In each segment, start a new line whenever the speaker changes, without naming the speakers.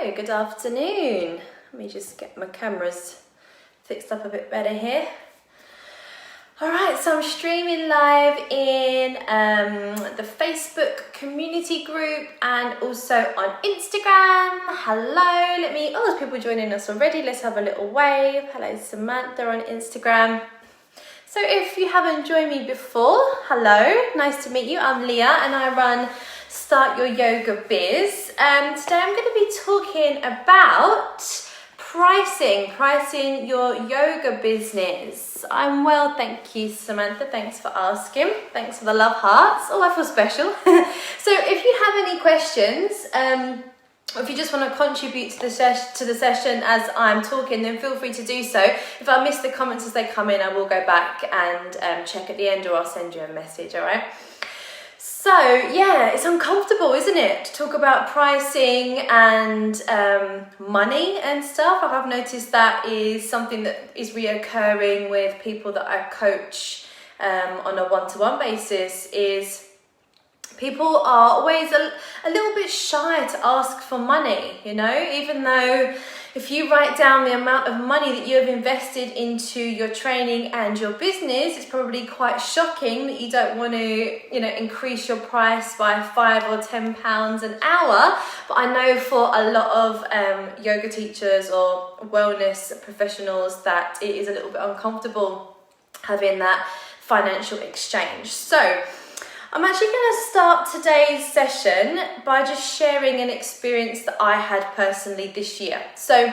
Hello, good afternoon. Let me just get my cameras fixed up a bit better here. Alright, so I'm streaming live in the Facebook community group and also on Instagram. Hello, there's people joining us already. Let's have a little wave. Hello, Samantha on Instagram. So if you haven't joined me before, hello, nice to meet you. I'm Leah and I run Start Your Yoga Biz. Today I'm going to be talking about pricing your yoga business. I'm well, thank you, Samantha. Thanks for asking. Thanks for the love hearts. Oh, I feel special. So if you have any questions, or if you just want to contribute to the session as I'm talking, then feel free to do so. If I miss the comments as they come in, I will go back and check at the end, or I'll send you a message, all right? So yeah, it's uncomfortable, isn't it, to talk about pricing and money and stuff. I've noticed that is something that is reoccurring with people that I coach on a one-to-one basis. Is people are always a little bit shy to ask for money, you know, even though if you write down the amount of money that you have invested into your training and your business, it's probably quite shocking that you don't want to, you know, increase your price by £5 or £10 an hour. But I know for a lot of yoga teachers or wellness professionals that it is a little bit uncomfortable having that financial exchange. So I'm actually going to start today's session by just sharing an experience that I had personally this year. So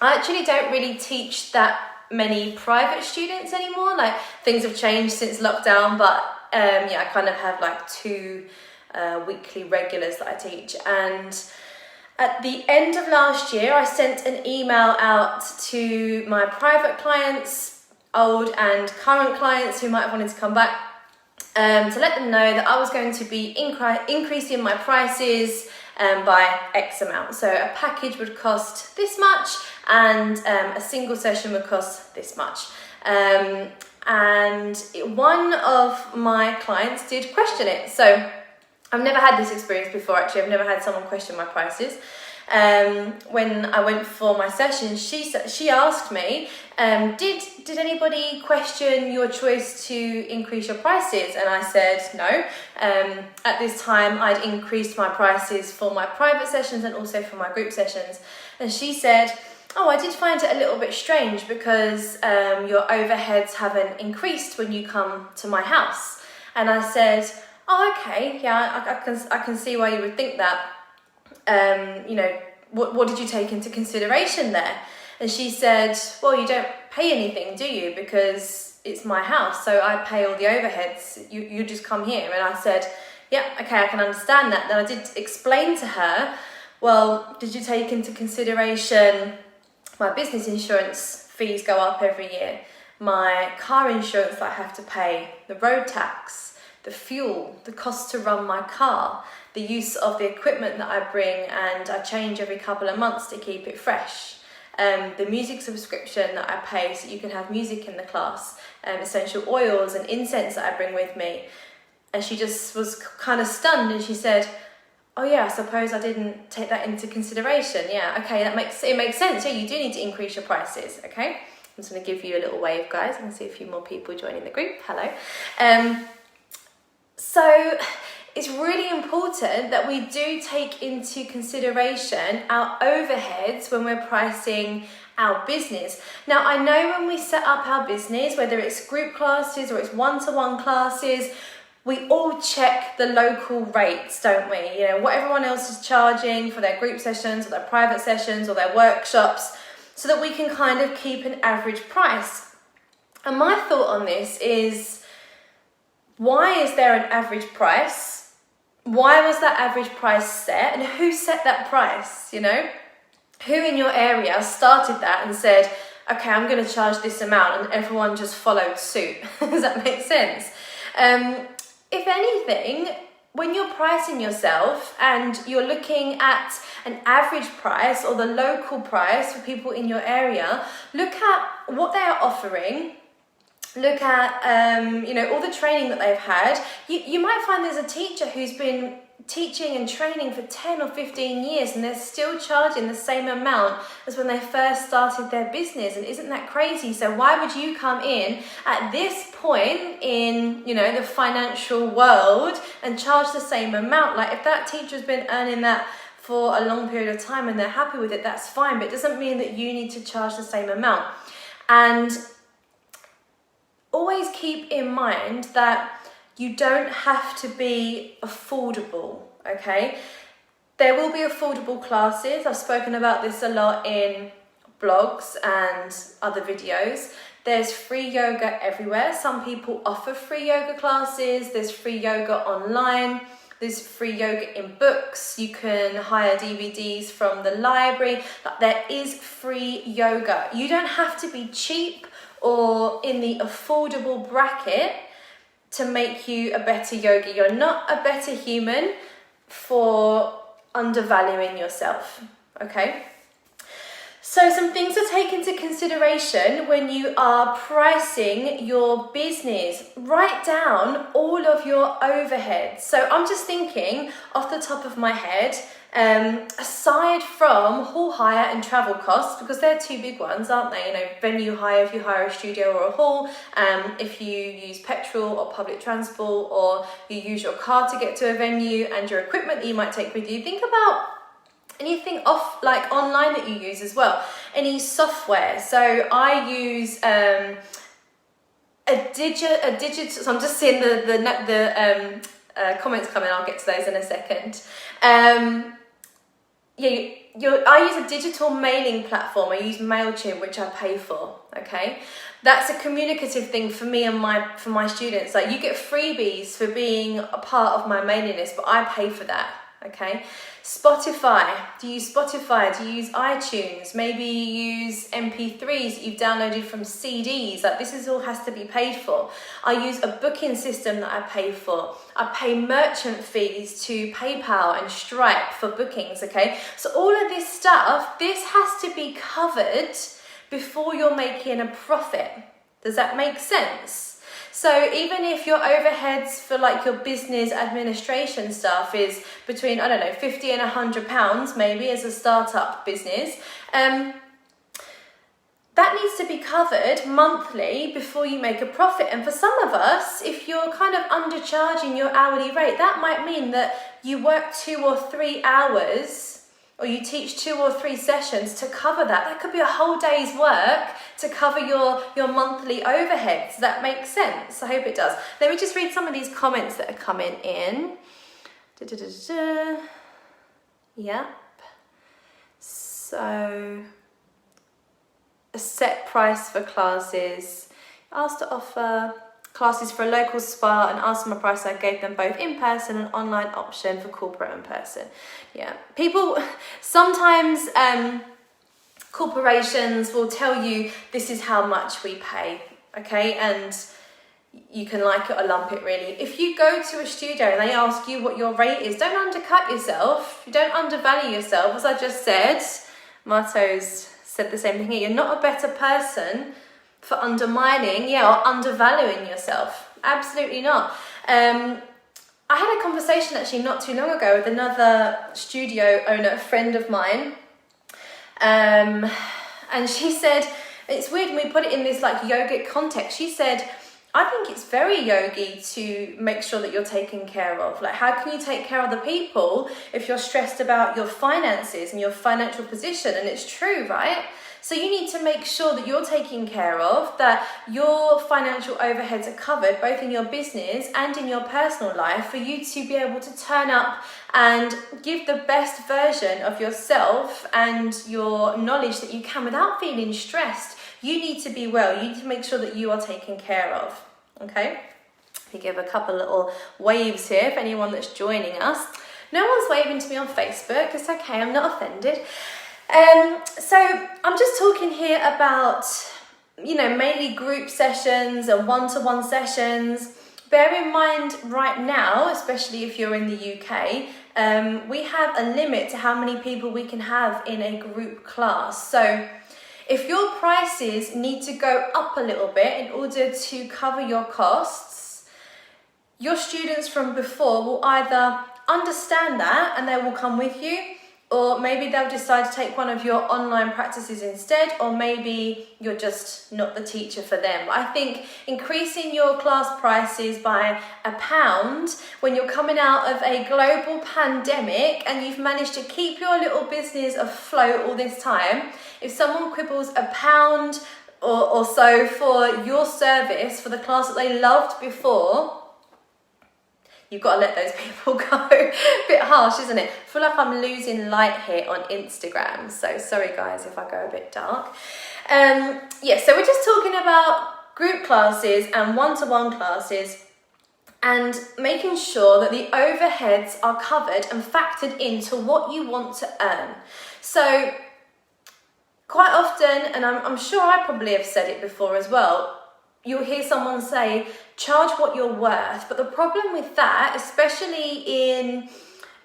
I actually don't really teach that many private students anymore. Like, things have changed since lockdown, but I kind of have like two weekly regulars that I teach. And at the end of last year, I sent an email out to my private clients, old and current clients who might have wanted to come back, to let them know that I was going to be increasing my prices by X amount. So a package would cost this much and a single session would cost this much. And one of my clients did question it. So I've never had this experience before, actually. I've never had someone question my prices. When I went for my session, she asked me, did anybody question your choice to increase your prices? And I said no. At this time, I'd increased my prices for my private sessions and also for my group sessions. And she said, oh, I did find it a little bit strange because your overheads haven't increased when you come to my house. And I said, oh, okay, yeah, I can see why you would think that. What did you take into consideration there? And she said, well, you don't pay anything, do you? Because it's my house, so I pay all the overheads. You just come here. And I said, yeah, okay, I can understand that. Then I did explain to her, well, did you take into consideration my business insurance fees go up every year, my car insurance that I have to pay, the road tax, the fuel, the cost to run my car, the use of the equipment that I bring and I change every couple of months to keep it fresh, the music subscription that I pay so you can have music in the class, essential oils and incense that I bring with me. And she just was kind of stunned and she said, oh yeah, I suppose I didn't take that into consideration. Yeah, okay, it makes sense. Yeah, you do need to increase your prices, okay? I'm just going to give you a little wave, guys. I can see a few more people joining the group. Hello. So it's really important that we do take into consideration our overheads when we're pricing our business. Now, I know when we set up our business, whether it's group classes or it's one-to-one classes, we all check the local rates, don't we? You know, what everyone else is charging for their group sessions or their private sessions or their workshops, so that we can kind of keep an average price. And my thought on this is, why is there an average price? Why was that average price set? And who set that price, you know? Who in your area started that and said, okay, I'm going to charge this amount, and everyone just followed suit? Does that make sense? If anything, when you're pricing yourself and you're looking at an average price or the local price for people in your area, look at what they are offering look at, you know, all the training that they've had. You might find there's a teacher who's been teaching and training for 10 or 15 years and they're still charging the same amount as when they first started their business. And isn't that crazy? So why would you come in at this point in, you know, the financial world and charge the same amount? Like, if that teacher's been earning that for a long period of time and they're happy with it, that's fine, but it doesn't mean that you need to charge the same amount. And always keep in mind that you don't have to be affordable, okay? There will be affordable classes. I've spoken about this a lot in blogs and other videos. There's free yoga everywhere. Some people offer free yoga classes. There's free yoga online. There's free yoga in books. You can hire DVDs from the library. There is free yoga. You don't have to be cheap or in the affordable bracket to make you a better yogi. You're not a better human for undervaluing yourself, okay? So some things to take into consideration when you are pricing your business. Write down all of your overheads. So I'm just thinking off the top of my head, aside from hall hire and travel costs, because they're two big ones, aren't they? You know, venue hire if you hire a studio or a hall, if you use petrol or public transport, or you use your car to get to a venue, and your equipment that you might take with you. Think about anything off, like online, that you use as well. Any software. So I use a digital. So I'm just seeing the comments coming. I'll get to those in a second. I use a digital mailing platform. I use MailChimp, which I pay for. Okay, that's a communicative thing for me and for my students. Like, you get freebies for being a part of my mailing list, but I pay for that. Okay, Spotify. Do you use Spotify? Do you use iTunes? Maybe you use MP3s that you've downloaded from CDs. Like, this is all has to be paid for. I use a booking system that I pay for. I pay merchant fees to PayPal and Stripe for bookings, okay? So all of this stuff, this has to be covered before you're making a profit. Does that make sense? So even if your overheads for like your business administration stuff is between, I don't know, 50 and £100 maybe as a startup business, that needs to be covered monthly before you make a profit. And for some of us, if you're kind of undercharging your hourly rate, that might mean that you work 2 or 3 hours, or you teach 2 or 3 sessions to cover that. That could be a whole day's work to cover your monthly overheads. Does that make sense? I hope it does. Let me just read some of these comments that are coming in. Yep. So, a set price for classes. Asked to offer classes for a local spa and asked them a price. I gave them both in person and online option for corporate and person. Yeah, people sometimes corporations will tell you this is how much we pay, okay, and you can like it or lump it really. If you go to a studio and they ask you what your rate is, don't undercut yourself. You don't undervalue yourself. As I just said, Marto's said the same thing here. You're not a better person for undermining, or undervaluing yourself. Absolutely not. I had a conversation actually not too long ago with another studio owner, a friend of mine, and she said, it's weird when we put it in this like yogic context. She said, I think it's very yogi to make sure that you're taken care of. Like, how can you take care of the people if you're stressed about your finances and your financial position? And it's true, right? So you need to make sure that you're taken care of, that your financial overheads are covered, both in your business and in your personal life, for you to be able to turn up and give the best version of yourself and your knowledge that you can without feeling stressed. You need to be well. You need to make sure that you are taken care of, okay? We give a couple little waves here for anyone that's joining us. No one's waving to me on Facebook. It's okay, I'm not offended. So I'm just talking here about, mainly group sessions and one-to-one sessions. Bear in mind right now, especially if you're in the UK, we have a limit to how many people we can have in a group class. So If your prices need to go up a little bit in order to cover your costs, your students from before will either understand that and they will come with you, or maybe they'll decide to take one of your online practices instead, or maybe you're just not the teacher for them. I think increasing your class prices by £1 when you're coming out of a global pandemic and you've managed to keep your little business afloat all this time, if someone quibbles £1 or so for your service, for the class that they loved before, you've got to let those people go. A bit harsh, isn't it? I feel like I'm losing light here on Instagram, so sorry guys if I go a bit dark. Yeah, so we're just talking about group classes and one-to-one classes and making sure that the overheads are covered and factored into what you want to earn. So quite often, and I'm sure I probably have said it before as well, you'll hear someone say, charge what you're worth. But the problem with that, especially in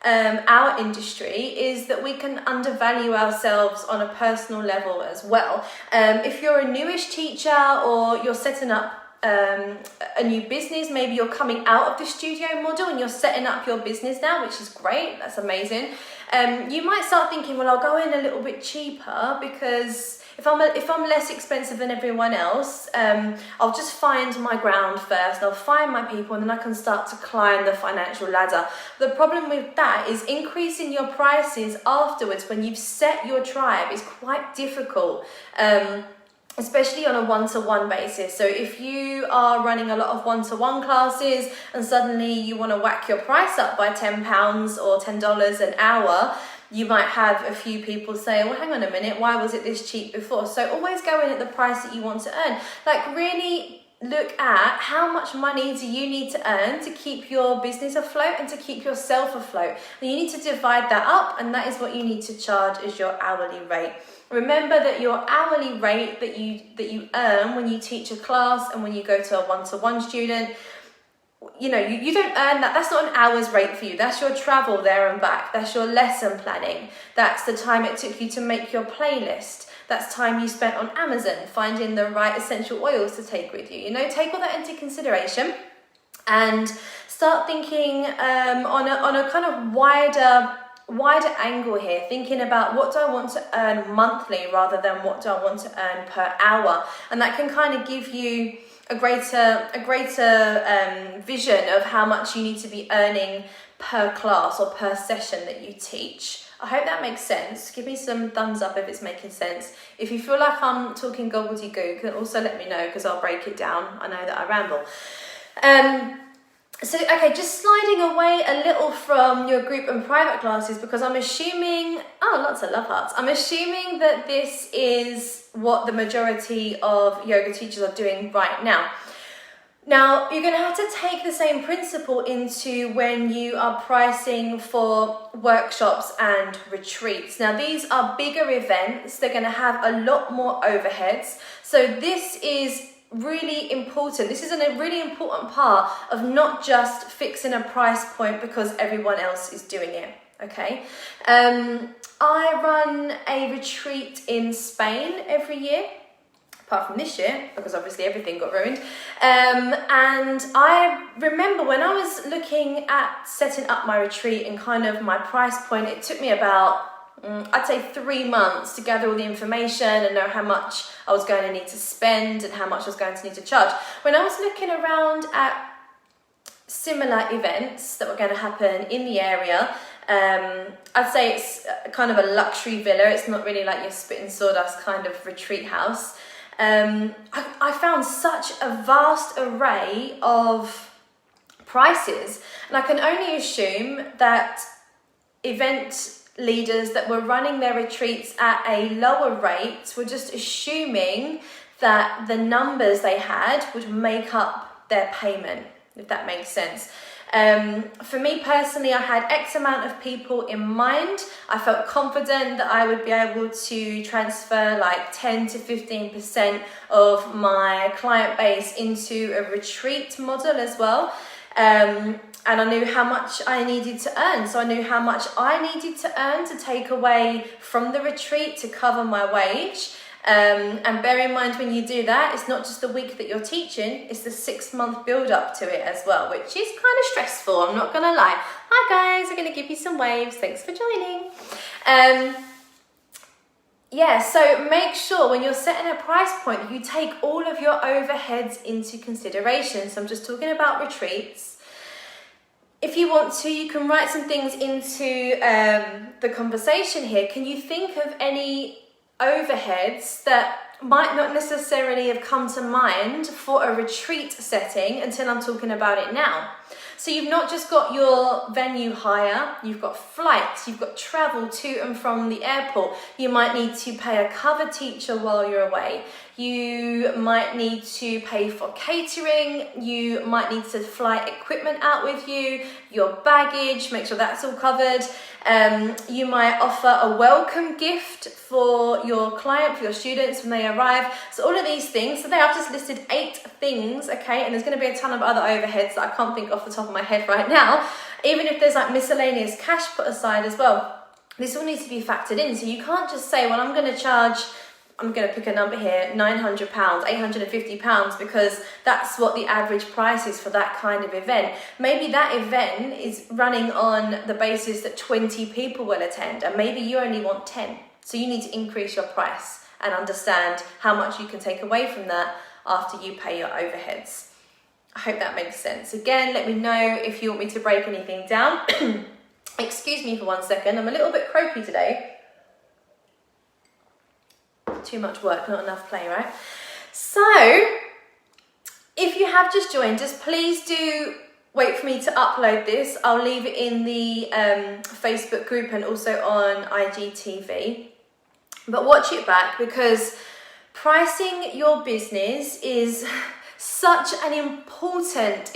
our industry, is that we can undervalue ourselves on a personal level as well. If you're a newish teacher or you're setting up a new business, maybe you're coming out of the studio model and you're setting up your business now, which is great, that's amazing. You might start thinking, well, I'll go in a little bit cheaper because if I'm less expensive than everyone else, I'll just find my ground first, I'll find my people, and then I can start to climb the financial ladder. The problem with that is increasing your prices afterwards when you've set your tribe is quite difficult. Especially on a one-to-one basis. So if you are running a lot of one-to-one classes and suddenly you want to whack your price up by £10 or $10 an hour, you might have a few people say, well, hang on a minute, why was it this cheap before? So always go in at the price that you want to earn. Like, really look at how much money do you need to earn to keep your business afloat and to keep yourself afloat. And you need to divide that up, and that is what you need to charge as your hourly rate. Remember that your hourly rate that you earn when you teach a class and when you go to a one-to-one student, you know, you don't earn that. That's not an hour's rate for you. That's your travel there and back. That's your lesson planning. That's the time it took you to make your playlist. That's time you spent on Amazon finding the right essential oils to take with you. You know, take all that into consideration and start thinking on a kind of wider angle here, thinking about what do I want to earn monthly rather than what do I want to earn per hour. And that can kind of give you a greater vision of how much you need to be earning per class or per session that you teach. I hope that makes sense. Give me some thumbs up if it's making sense. If you feel like I'm talking gobbledygook, then also let me know because I'll break it down. I know that I ramble. So, okay, just sliding away a little from your group and private classes, because I'm assuming, lots of love hearts. I'm assuming that this is what the majority of yoga teachers are doing right now. Now, you're going to have to take the same principle into when you are pricing for workshops and retreats. Now, these are bigger events. They're going to have a lot more overheads. So this is really important. This is a really important part of not just fixing a price point because everyone else is doing it. Okay. I run a retreat in Spain every year, apart from this year, because obviously everything got ruined. And I remember when I was looking at setting up my retreat and kind of my price point, it took me about I'd say 3 months to gather all the information and know how much I was going to need to spend and how much I was going to need to charge. When I was looking around at similar events that were going to happen in the area, I'd say it's kind of a luxury villa. It's not really like your spit and sawdust kind of retreat house. I found such a vast array of prices, and I can only assume that event leaders that were running their retreats at a lower rate were just assuming that the numbers they had would make up their payment, if that makes sense. For me personally, I had X amount of people in mind. I felt confident that I would be able to transfer like 10 to 15% of my client base into a retreat model as well. And I knew how much I needed to earn. So I knew how much I needed to earn to take away from the retreat to cover my wage. And bear in mind when you do that, it's not just the week that you're teaching, it's the 6-month build up to it as well, which is kind of stressful, I'm not gonna lie. Hi guys, I'm gonna give you some waves, thanks for joining. Yeah, so make sure when you're setting a price point, you take all of your overheads into consideration. So I'm just talking about retreats. If you want to, you can write some things into the conversation here. Can you think of any overheads that might not necessarily have come to mind for a retreat setting until I'm talking about it now? So you've not just got your venue hire, you've got flights, you've got travel to and from the airport. You might need to pay a cover teacher while you're away. You might need to pay for catering. You might need to fly equipment out with you, your baggage, make sure that's all covered. You might offer a welcome gift for your client, for your students when they arrive. So all of these things, so there I've just listed 8 things, okay? And there's gonna be a ton of other overheads that I can't think off the top of my head right now. Even if there's like miscellaneous cash put aside as well, this all needs to be factored in. So you can't just say, well, I'm gonna charge, I'm going to pick a number here, £900, £850, because that's what the average price is for that kind of event. Maybe that event is running on the basis that 20 people will attend, and maybe you only want 10. So you need to increase your price and understand how much you can take away from that after you pay your overheads. I hope that makes sense. Again, let me know if you want me to break anything down. Excuse me for 1 second, I'm a little bit croaky today. Too much work, not enough play, right? So, if you have just joined us, please do wait for me to upload this. I'll leave it in the Facebook group and also on IGTV. But watch it back, because pricing your business is such an important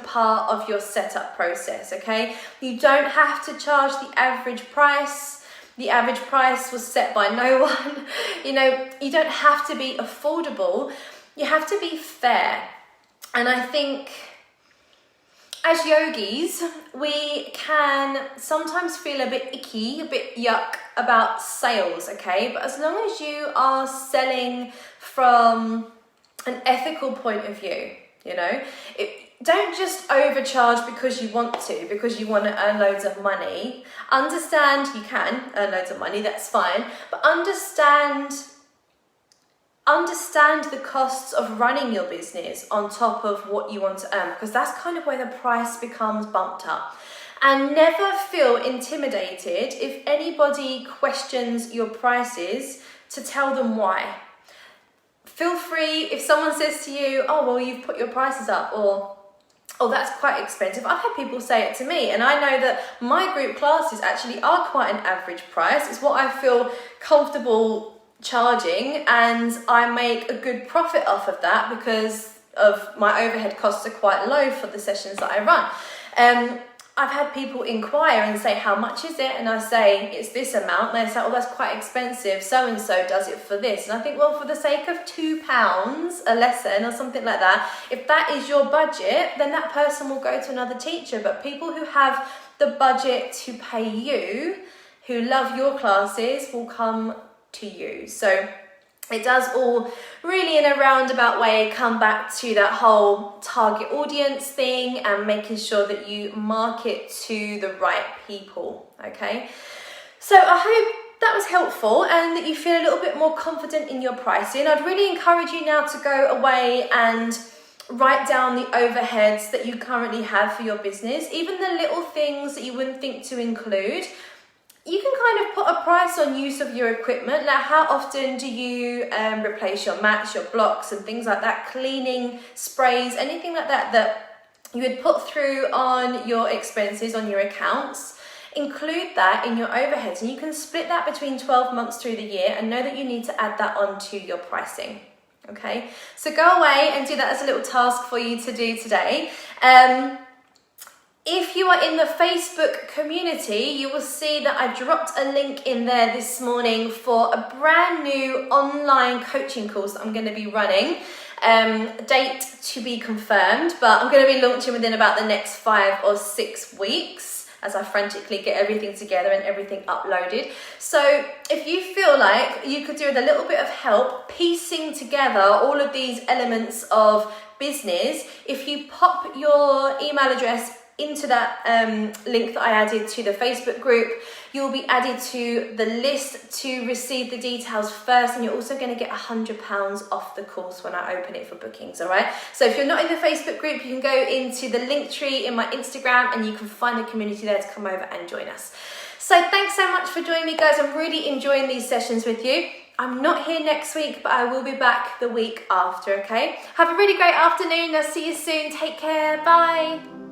part of your setup process, okay? You don't have to charge the average price. The average price was set by no one. You know, you don't have to be affordable. You have to be fair. And I think as yogis, we can sometimes feel a bit icky, a bit yuck about sales, okay? But as long as you are selling from an ethical point of view, you know, don't just overcharge because you want to, because you want to earn loads of money. Understand you can earn loads of money, that's fine, but understand the costs of running your business on top of what you want to earn, because that's kind of where the price becomes bumped up. And never feel intimidated if anybody questions your prices to tell them why. Feel free, if someone says to you, oh, well, you've put your prices up, or oh, that's quite expensive. I've had people say it to me, and I know that my group classes actually are quite an average price. It's what I feel comfortable charging, and I make a good profit off of that because of my overhead costs are quite low for the sessions that I run. I've had people inquire and say, how much is it? And I say, it's this amount. And they say, oh, that's quite expensive. So-and-so does it for this. And I think, well, for the sake of £2 a lesson or something like that, if that is your budget, then that person will go to another teacher. But people who have the budget to pay you, who love your classes, will come to you. So it does all really in a roundabout way come back to that whole target audience thing and making sure that you market to the right people, okay? So I hope that was helpful and that you feel a little bit more confident in your pricing. I'd really encourage you now to go away and write down the overheads that you currently have for your business, even the little things that you wouldn't think to include. You can kind of put a price on use of your equipment. Like, how often do you replace your mats, your blocks and things like that, cleaning, sprays, anything like that that you would put through on your expenses, on your accounts. Include that in your overheads, and you can split that between 12 months through the year and know that you need to add that onto your pricing. Okay, so go away and do that as a little task for you to do today. If you are in the Facebook community, you will see that I dropped a link in there this morning for a brand new online coaching course that I'm going to be running. Date to be confirmed, but I'm going to be launching within about the next 5 or 6 weeks. as I frantically get everything together and everything uploaded. So if you feel like you could do with a little bit of help piecing together all of these elements of business, if you pop your email address into that link that I added to the Facebook group, you'll be added to the list to receive the details first, and you're also going to get £100 off the course when I open it for bookings, all right? So if you're not in the Facebook group, you can go into the link tree in my Instagram and you can find the community there to come over and join us. So thanks so much for joining me, guys. I'm really enjoying these sessions with you. I'm not here next week, but I will be back the week after, okay? Have a really great afternoon. I'll see you soon. Take care. Bye.